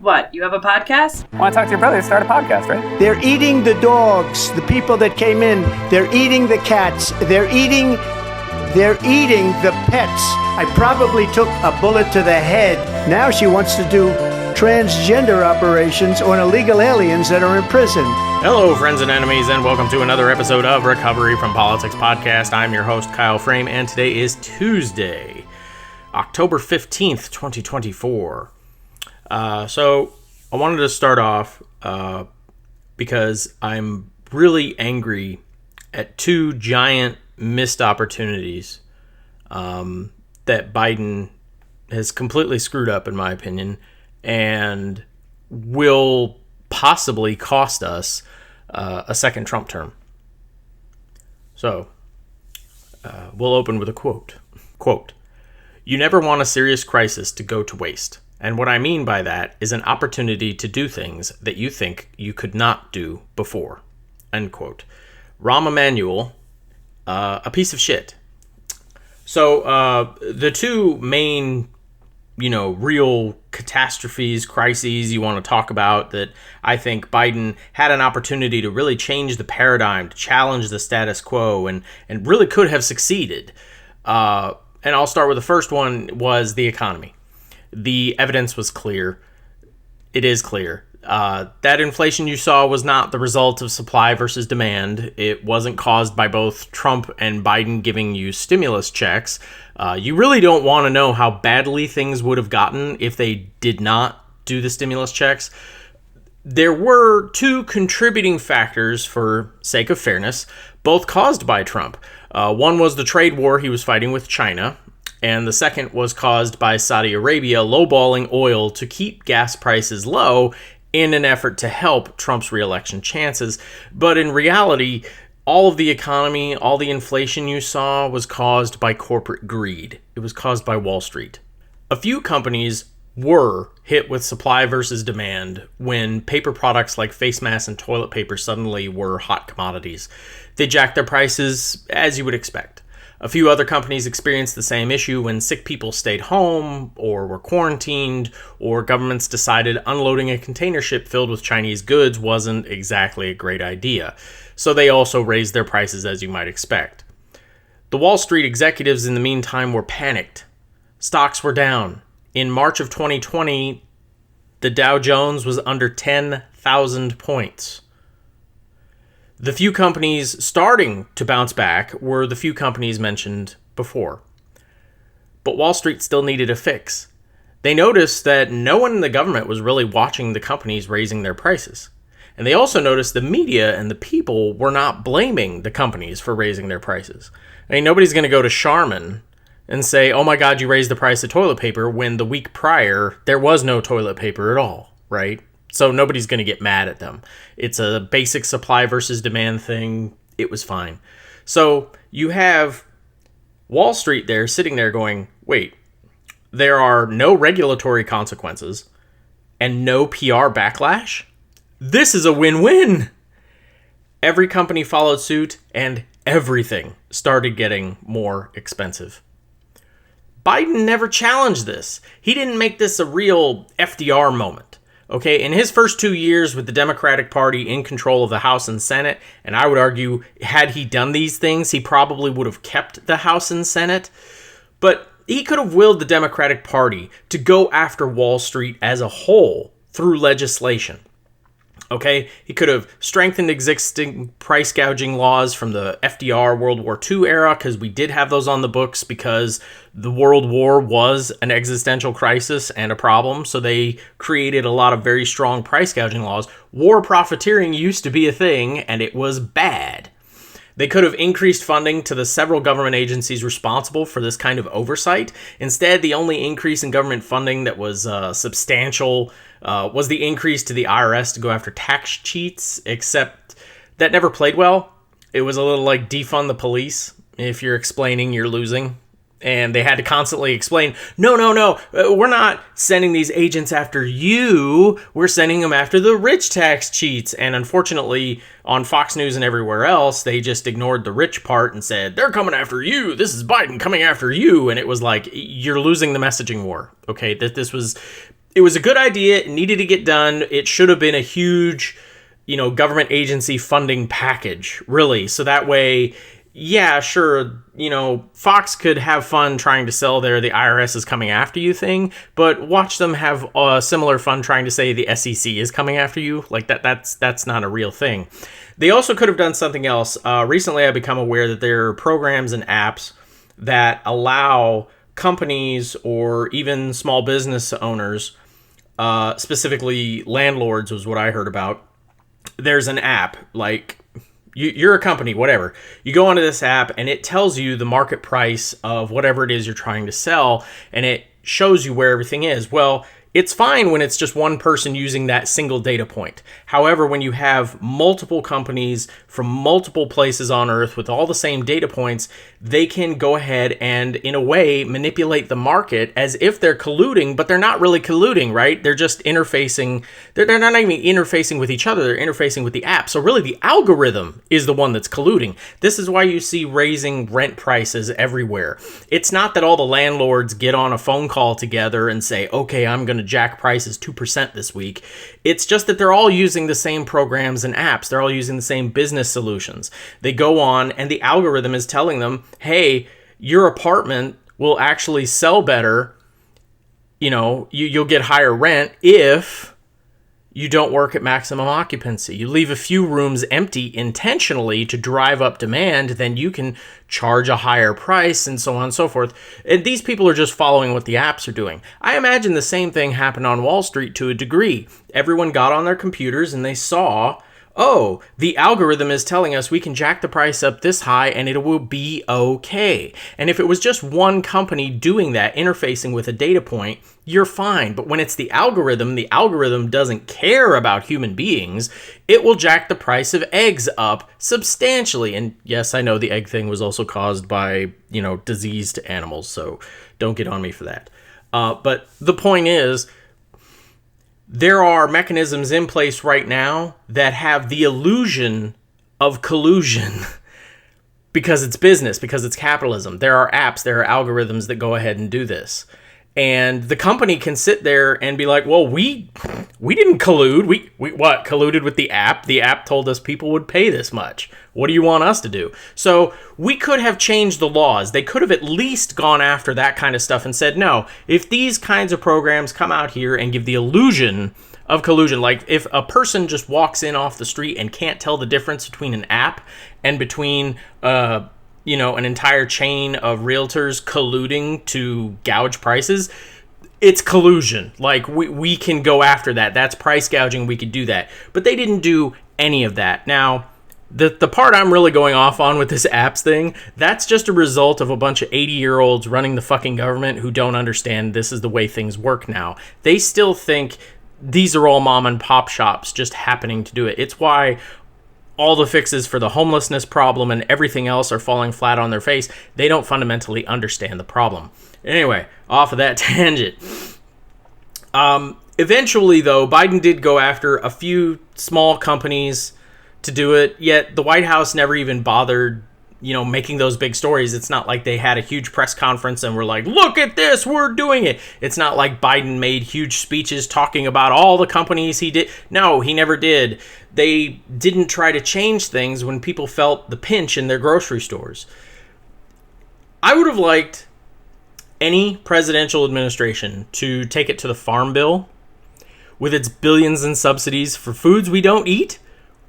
What, you have a podcast? I want to talk to your brother. Start a podcast, right? They're eating the dogs, the people that came in. They're eating the cats. They're eating the pets. I probably took a bullet to the head. Now she wants to do transgender operations on illegal aliens that are in prison. Hello, friends and enemies, and welcome to another episode of Recovery from Politics Podcast. I'm your host, Kyle Frame, and today is Tuesday, October 15th, 2024. So I wanted to start off because I'm really angry at two giant missed opportunities that Biden has completely screwed up, in my opinion, and will possibly cost us a second Trump term. So we'll open with a quote. Quote, "You never want a serious crisis to go to waste. And what I mean by that is an opportunity to do things that you think you could not do before." End quote. Rahm Emanuel, a piece of shit. So the two main, real catastrophes, crises you want to talk about that I think Biden had an opportunity to really change the paradigm, to challenge the status quo, and really could have succeeded. And I'll start with the first one, was the economy. The evidence was clear. It is clear. That inflation you saw was not the result of supply versus demand. It wasn't caused by both Trump and Biden giving you stimulus checks. You really don't want to know how badly things would have gotten if they did not do the stimulus checks. There were two contributing factors, for sake of fairness, both caused by Trump. One was the trade war he was fighting with China, and the second was caused by Saudi Arabia lowballing oil to keep gas prices low in an effort to help Trump's re-election chances. But in reality, all of the economy, all the inflation you saw was caused by corporate greed. It was caused by Wall Street. A few companies were hit with supply versus demand when paper products like face masks and toilet paper suddenly were hot commodities. They jacked their prices, as you would expect. A few other companies experienced the same issue when sick people stayed home or were quarantined, or governments decided unloading a container ship filled with Chinese goods wasn't exactly a great idea. So they also raised their prices, as you might expect. The Wall Street executives in the meantime were panicked. Stocks were down. In March of 2020, the Dow Jones was under 10,000 points. The few companies starting to bounce back were the few companies mentioned before. But Wall Street still needed a fix. They noticed that no one in the government was really watching the companies raising their prices. And they also noticed the media and the people were not blaming the companies for raising their prices. I mean, nobody's going to go to Charmin and say, "Oh my God, you raised the price of toilet paper," when the week prior there was no toilet paper at all, right? So nobody's going to get mad at them. It's a basic supply versus demand thing. It was fine. So you have Wall Street there sitting there going, wait, there are no regulatory consequences and no PR backlash? This is a win-win. Every company followed suit and everything started getting more expensive. Biden never challenged this. He didn't make this a real FDR moment. Okay, in his first 2 years with the Democratic Party in control of the House and Senate, and I would argue, had he done these things, he probably would have kept the House and Senate, but he could have willed the Democratic Party to go after Wall Street as a whole through legislation. Okay, he could have strengthened existing price gouging laws from the FDR World War II era, because we did have those on the books because the World War was an existential crisis and a problem. So they created a lot of very strong price gouging laws. War profiteering used to be a thing, and it was bad. They could have increased funding to the several government agencies responsible for this kind of oversight. Instead, the only increase in government funding that was substantial was the increase to the IRS to go after tax cheats, except that never played well. It was a little like defund the police. If you're explaining, you're losing. And they had to constantly explain, no, we're not sending these agents after you. We're sending them after the rich tax cheats. And unfortunately, on Fox News and everywhere else, they just ignored the rich part and said, they're coming after you. This is Biden coming after you. And it was like, you're losing the messaging war. Okay, it it was a good idea. It needed to get done. It should have been a huge, government agency funding package, really. So that way, yeah, sure, Fox could have fun trying to sell the IRS is coming after you thing, but watch them have similar fun trying to say the SEC is coming after you. Like that's not a real thing. They also could have done something else. Recently, I've become aware that there are programs and apps that allow companies or even small business owners, specifically landlords was what I heard about. There's an app, like you're a company, whatever. You go onto this app and it tells you the market price of whatever it is you're trying to sell, and it shows you where everything is. Well, it's fine when it's just one person using that single data point. However, when you have multiple companies from multiple places on Earth with all the same data points, they can go ahead and, in a way, manipulate the market as if they're colluding, but they're not really colluding, right? They're just interfacing. They're not even interfacing with each other. They're interfacing with the app. So really, the algorithm is the one that's colluding. This is why you see raising rent prices everywhere. It's not that all the landlords get on a phone call together and say, okay, I'm going to jack prices 2% this week. It's just that they're all using the same programs and apps. They're all using the same business solutions. They go on and the algorithm is telling them, hey, your apartment will actually sell better. You'll get higher rent if you don't work at maximum occupancy. You leave a few rooms empty intentionally to drive up demand, then you can charge a higher price and so on and so forth. And these people are just following what the apps are doing. I imagine the same thing happened on Wall Street to a degree. Everyone got on their computers and they saw, oh, the algorithm is telling us we can jack the price up this high and it will be okay. And if it was just one company doing that, interfacing with a data point, you're fine. But when it's the algorithm doesn't care about human beings. It will jack the price of eggs up substantially. And yes, I know the egg thing was also caused by, diseased animals, so don't get on me for that. But the point is, there are mechanisms in place right now that have the illusion of collusion because it's business, because it's capitalism. There are apps, there are algorithms that go ahead and do this. And the company can sit there and be like, well, we didn't collude. We colluded with the app. The app told us people would pay this much. What do you want us to do? So we could have changed the laws. They could have at least gone after that kind of stuff and said, no, if these kinds of programs come out here and give the illusion of collusion, like if a person just walks in off the street and can't tell the difference between an app and between an entire chain of realtors colluding to gouge prices, it's collusion. Like, we can go after that. That's price gouging. We could do that. But they didn't do any of that. Now, the part I'm really going off on with this apps thing, that's just a result of a bunch of 80-year-olds running the fucking government who don't understand this is the way things work now. They still think these are all mom and pop shops just happening to do it. It's why all the fixes for the homelessness problem and everything else are falling flat on their face. They don't fundamentally understand the problem. Anyway, off of that tangent. Eventually, though, Biden did go after a few small companies to do it, yet the White House never even bothered, making those big stories. It's not like they had a huge press conference and were like, look at this, we're doing it. It's not like Biden made huge speeches talking about all the companies he did. No, he never did. They didn't try to change things when people felt the pinch in their grocery stores. I would have liked any presidential administration to take it to the Farm Bill with its billions in subsidies for foods we don't eat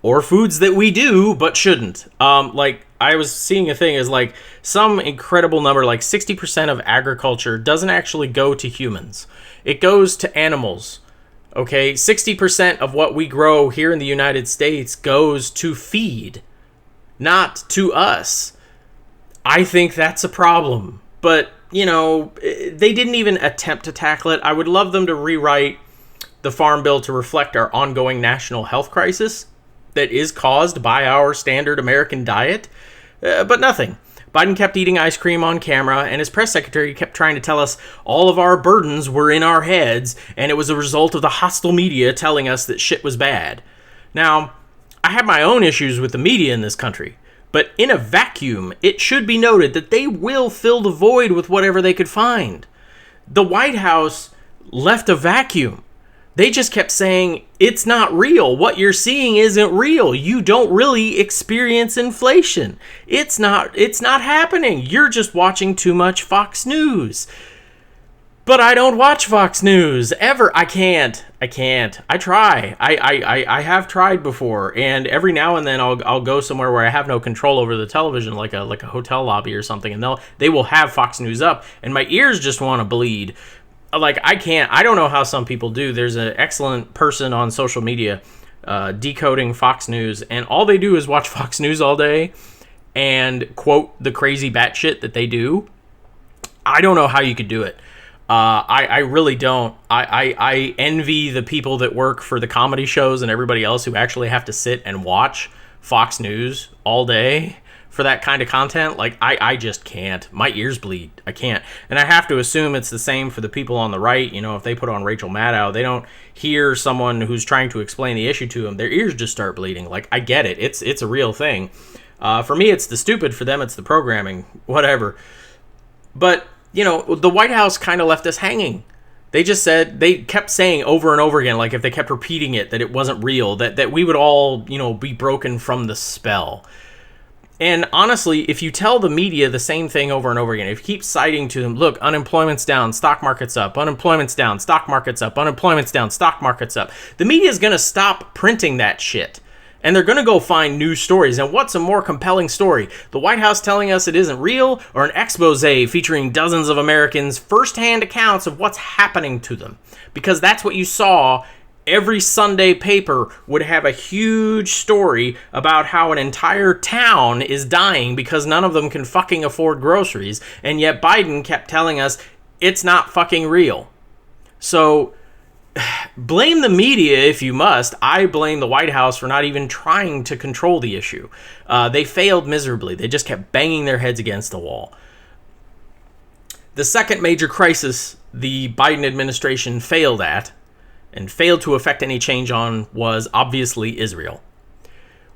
or foods that we do but shouldn't. Like, I was seeing a thing as like some incredible number, like 60% of agriculture doesn't actually go to humans. It goes to animals. Okay, 60% of what we grow here in the United States goes to feed, not to us. I think that's a problem. But, they didn't even attempt to tackle it. I would love them to rewrite the Farm Bill to reflect our ongoing national health crisis that is caused by our standard American diet. But nothing. Biden kept eating ice cream on camera, and his press secretary kept trying to tell us all of our burdens were in our heads, and it was a result of the hostile media telling us that shit was bad. Now, I have my own issues with the media in this country, but in a vacuum, it should be noted that they will fill the void with whatever they could find. The White House left a vacuum. They just kept saying, it's not real. What you're seeing isn't real. You don't really experience inflation. It's not happening. You're just watching too much Fox News. But I don't watch Fox News ever. I can't. I try. I have tried before, and every now and then I'll go somewhere where I have no control over the television, like a hotel lobby or something, and they will have Fox News up, and my ears just want to bleed. Like, I can't. I don't know how some people do. There's an excellent person on social media decoding Fox News, and all they do is watch Fox News all day and quote the crazy batshit that they do. I don't know how you could do it. I really don't. I envy the people that work for the comedy shows and everybody else who actually have to sit and watch Fox News all day for that kind of content. Like, I just can't. My ears bleed. I can't. And I have to assume it's the same for the people on the right. You know, if they put on Rachel Maddow, they don't hear someone who's trying to explain the issue to them. Their ears just start bleeding. Like, I get it. It's a real thing. For me, it's the stupid. For them, it's the programming. Whatever. But, you know, the White House kind of left us hanging. They just said, they kept saying over and over again, like if they kept repeating it, that it wasn't real, that we would all, you know, be broken from the spell. And honestly, if you tell the media the same thing over and over again, if you keep citing to them, look, unemployment's down, stock market's up, unemployment's down, stock market's up, unemployment's down, stock market's up, the media is going to stop printing that shit. And they're going to go find new stories. And what's a more compelling story? The White House telling us it isn't real, or an expose featuring dozens of Americans' firsthand accounts of what's happening to them? Because that's what you saw. Every Sunday paper would have a huge story about how an entire town is dying because none of them can fucking afford groceries. And yet Biden kept telling us it's not fucking real. So blame the media if you must. I blame the White House for not even trying to control the issue. They failed miserably. They just kept banging their heads against the wall. The second major crisis the Biden administration failed at, and failed to effect any change on, was obviously Israel.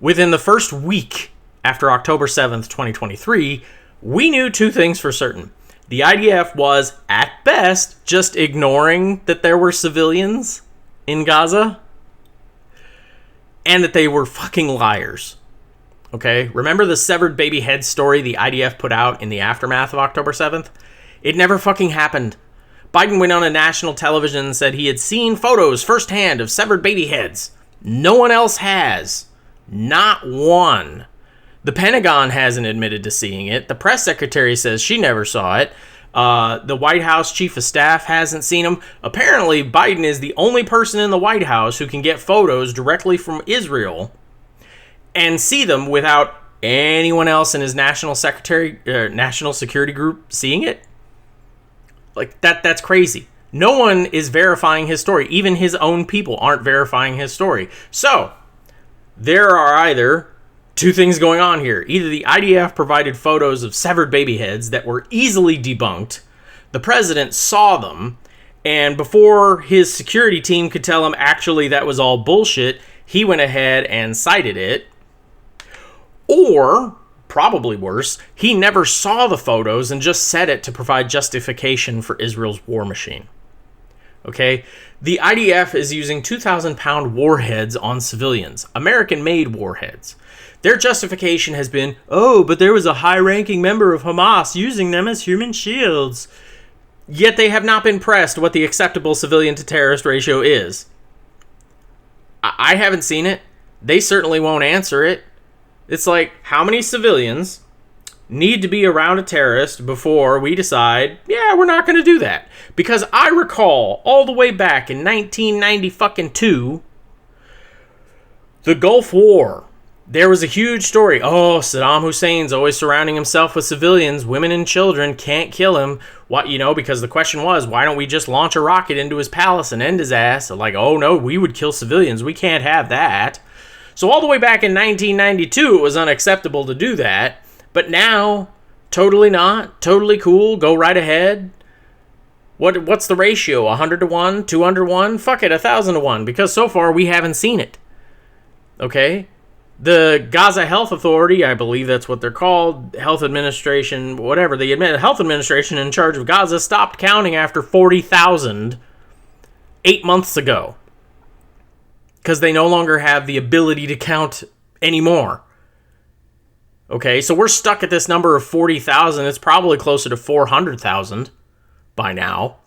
Within the first week after October 7th, 2023, we knew two things for certain. The IDF was, at best, just ignoring that there were civilians in Gaza, and that they were fucking liars. Okay? Remember the severed baby head story the IDF put out in the aftermath of October 7th? It never fucking happened. Biden went on a national television and said he had seen photos firsthand of severed baby heads. No one else has. Not one. The Pentagon hasn't admitted to seeing it. The press secretary says she never saw it. The White House chief of staff hasn't seen them. Apparently, Biden is the only person in the White House who can get photos directly from Israel and see them without anyone else in his national security group seeing it. Like, that's crazy. No one is verifying his story. Even his own people aren't verifying his story. So, there are either two things going on here. Either the IDF provided photos of severed baby heads that were easily debunked, the president saw them, and before his security team could tell him actually that was all bullshit, he went ahead and cited it. Or, probably worse, he never saw the photos and just said it to provide justification for Israel's war machine. Okay? The IDF is using 2,000-pound warheads on civilians, American-made warheads. Their justification has been, oh, but there was a high-ranking member of Hamas using them as human shields. Yet they have not been pressed what the acceptable civilian-to-terrorist ratio is. I haven't seen it. They certainly won't answer it. It's like, how many civilians need to be around a terrorist before we decide, yeah, we're not going to do that? Because I recall all the way back in 1992, the Gulf War. There was a huge story. Oh, Saddam Hussein's always surrounding himself with civilians, women and children, can't kill him. What, because the question was, why don't we just launch a rocket into his palace and end his ass? Like, oh no, we would kill civilians. We can't have that. So all the way back in 1992, it was unacceptable to do that. But now, totally not. Totally cool. Go right ahead. What's the ratio? 100 to 1? 200 to 1? Fuck it, 1,000 to 1. Because so far, we haven't seen it. Okay? The Gaza Health Authority, I believe that's what they're called, Health Administration, whatever. The Health Administration in charge of Gaza stopped counting after 40,000 8 months ago, because they no longer have the ability to count anymore. Okay, so we're stuck at this number of 40,000. It's probably closer to 400,000 by now.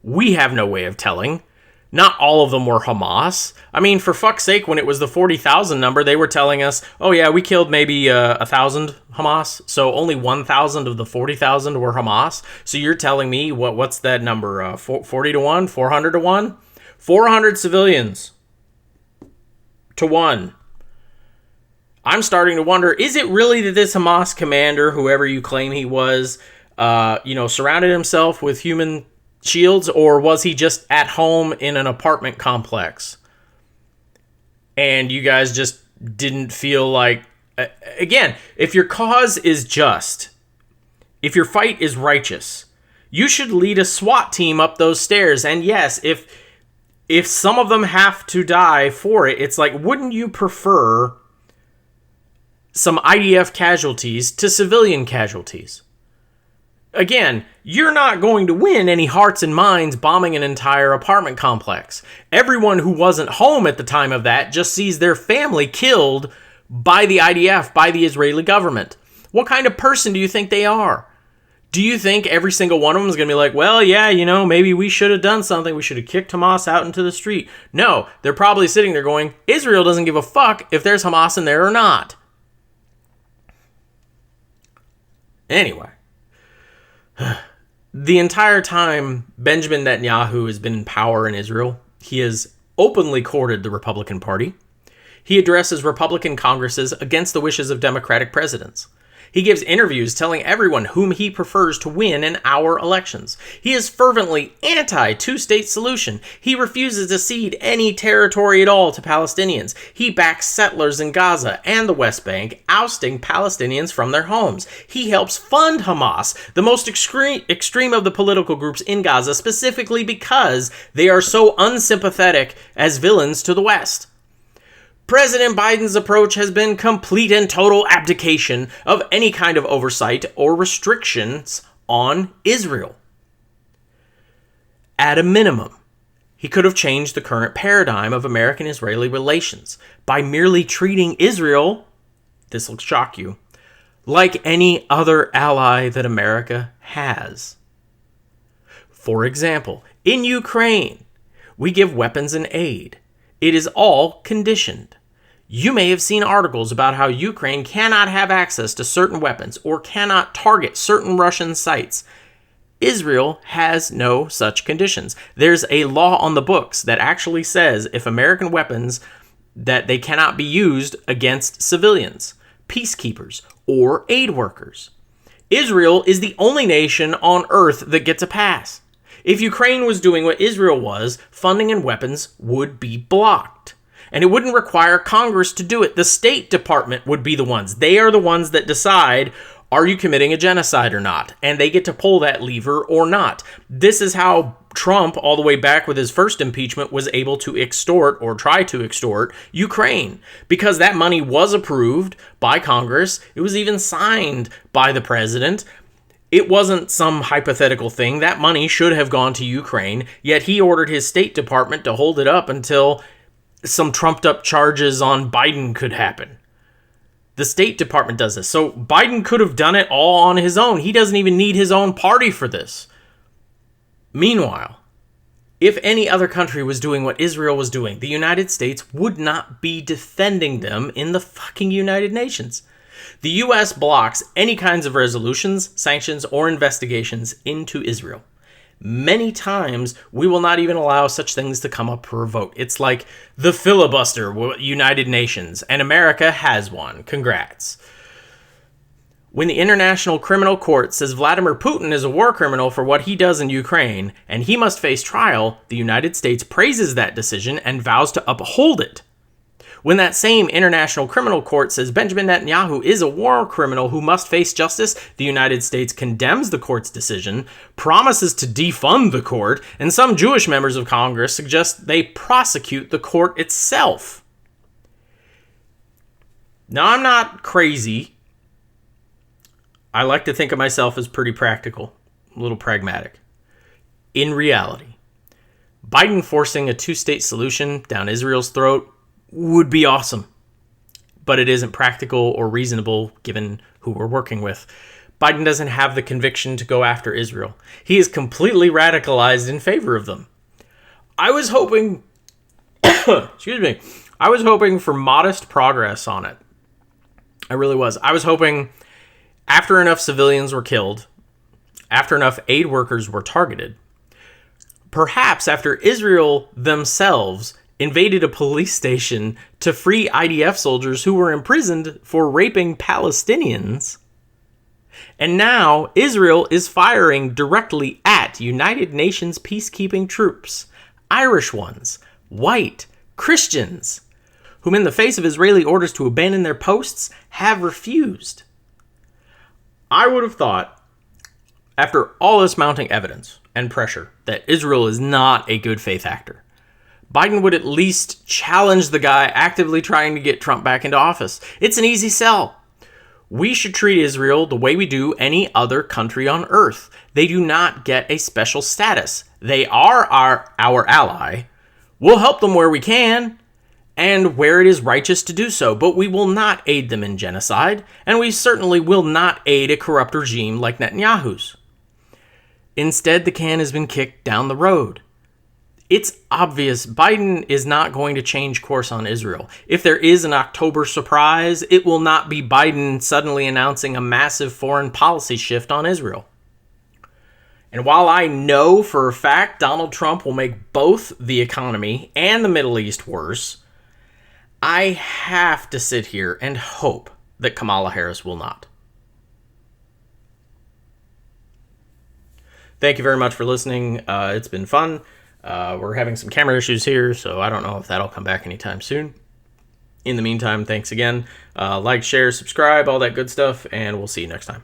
We have no way of telling. Not all of them were Hamas. I mean, for fuck's sake, when it was the 40,000 number, they were telling us, oh yeah, we killed maybe 1,000 Hamas, so only 1,000 of the 40,000 were Hamas. So you're telling me, what's that number, 40 to 1, 400 to 1? 400 civilians to 1. I'm starting to wonder, is it really that this Hamas commander, whoever you claim he was, surrounded himself with human shields, or was he just at home in an apartment complex? And you guys just didn't feel like... Again, if your cause is just, if your fight is righteous, you should lead a SWAT team up those stairs. And yes, if some of them have to die for it, it's like, wouldn't you prefer some IDF casualties to civilian casualties? Again, you're not going to win any hearts and minds bombing an entire apartment complex. Everyone who wasn't home at the time of that just sees their family killed by the IDF, by the Israeli government. What kind of person do you think they are? Do you think every single one of them is going to be like, well, yeah, maybe we should have done something. We should have kicked Hamas out into the street. No, they're probably sitting there going, Israel doesn't give a fuck if there's Hamas in there or not. Anyway, the entire time Benjamin Netanyahu has been in power in Israel, he has openly courted the Republican Party. He addresses Republican Congresses against the wishes of Democratic presidents. He gives interviews telling everyone whom he prefers to win in our elections. He is fervently anti-two-state solution. He refuses to cede any territory at all to Palestinians. He backs settlers in Gaza and the West Bank, ousting Palestinians from their homes. He helps fund Hamas, the most extreme of the political groups in Gaza, specifically because they are so unsympathetic as villains to the West. President Biden's approach has been complete and total abdication of any kind of oversight or restrictions on Israel. At a minimum, he could have changed the current paradigm of American-Israeli relations by merely treating Israel, this will shock you, like any other ally that America has. For example, in Ukraine, we give weapons and aid. It is all conditioned. You may have seen articles about how Ukraine cannot have access to certain weapons or cannot target certain Russian sites. Israel has no such conditions. There's a law on the books that actually says if American weapons, that they cannot be used against civilians, peacekeepers, or aid workers. Israel is the only nation on earth that gets a pass. If Ukraine was doing what Israel was, funding and weapons would be blocked. And it wouldn't require Congress to do it. The State Department would be the ones. They are the ones that decide, are you committing a genocide or not? And they get to pull that lever or not. This is how Trump, all the way back with his first impeachment, was able to extort or try to extort Ukraine. Because that money was approved by Congress. It was even signed by the president. It wasn't some hypothetical thing. That money should have gone to Ukraine, yet he ordered his State Department to hold it up until some trumped-up charges on Biden could happen. The State Department does this. So Biden could have done it all on his own. He doesn't even need his own party for this. Meanwhile, if any other country was doing what Israel was doing, the United States would not be defending them in the fucking United Nations. The U.S. blocks any kinds of resolutions, sanctions, or investigations into Israel. Many times, we will not even allow such things to come up for a vote. It's like the filibuster with United Nations, and America has one. Congrats. When the International Criminal Court says Vladimir Putin is a war criminal for what he does in Ukraine, and he must face trial, the United States praises that decision and vows to uphold it. When that same International Criminal Court says Benjamin Netanyahu is a war criminal who must face justice, the United States condemns the court's decision, promises to defund the court, and some Jewish members of Congress suggest they prosecute the court itself. Now, I'm not crazy. I like to think of myself as pretty practical, a little pragmatic. In reality, Biden forcing a two-state solution down Israel's throat would be awesome, but it isn't practical or reasonable given who we're working with. Biden doesn't have the conviction to go after Israel. He is completely radicalized in favor of them. I was hoping, I was hoping for modest progress on it. I really was. I was hoping after enough civilians were killed, after enough aid workers were targeted, perhaps after Israel themselves invaded a police station to free IDF soldiers who were imprisoned for raping Palestinians, and now Israel is firing directly at United Nations peacekeeping troops, Irish ones, white, Christians, whom in the face of Israeli orders to abandon their posts have refused. I would have thought, after all this mounting evidence and pressure that Israel is not a good faith actor, Biden would at least challenge the guy actively trying to get Trump back into office. It's an easy sell. We should treat Israel the way we do any other country on earth. They do not get a special status. They are our ally. We'll help them where we can and where it is righteous to do so, but we will not aid them in genocide, and we certainly will not aid a corrupt regime like Netanyahu's. Instead, the can has been kicked down the road. It's obvious Biden is not going to change course on Israel. If there is an October surprise, it will not be Biden suddenly announcing a massive foreign policy shift on Israel. And while I know for a fact Donald Trump will make both the economy and the Middle East worse, I have to sit here and hope that Kamala Harris will not. Thank you very much for listening. It's been fun. We're having some camera issues here, so I don't know if that'll come back anytime soon. In the meantime, thanks again. Like, share, subscribe, all that good stuff, and we'll see you next time.